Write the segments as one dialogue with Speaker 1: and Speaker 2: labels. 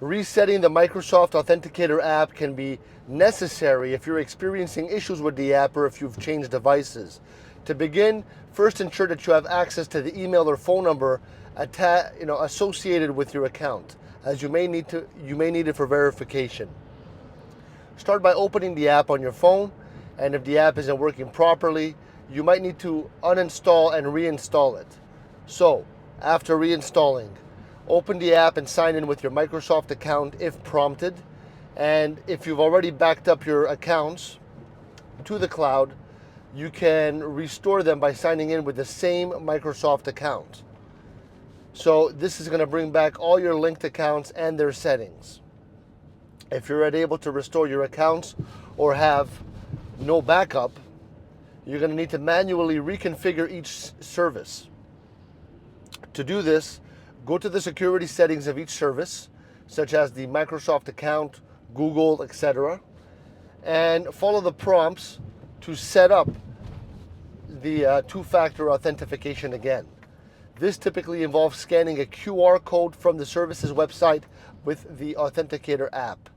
Speaker 1: Resetting the Microsoft Authenticator app can be necessary if you're experiencing issues with the app or if you've changed devices. To begin, first ensure that you have access to the email or phone number associated with your account, as you may need it for verification. Start by opening the app on your phone, and if the app isn't working properly, you might need to uninstall and reinstall it. So, after reinstalling, open the app and sign in with your Microsoft account if prompted. And if you've already backed up your accounts to the cloud, you can restore them by signing in with the same Microsoft account. So this is going to bring back all your linked accounts and their settings. If you're unable to restore your accounts or have no backup, you're going to need to manually reconfigure each service. To do this, go to the security settings of each service, such as the Microsoft account, Google, etc., and follow the prompts to set up the two-factor authentication again. This typically involves scanning a QR code from the service's website with the Authenticator app.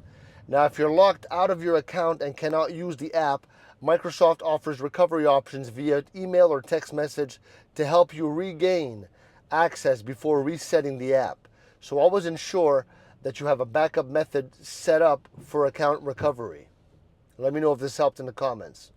Speaker 1: Now, if you're locked out of your account and cannot use the app, Microsoft offers recovery options via email or text message to help you regain access before resetting the app. So always ensure that you have a backup method set up for account recovery. Let me know if this helped in the comments.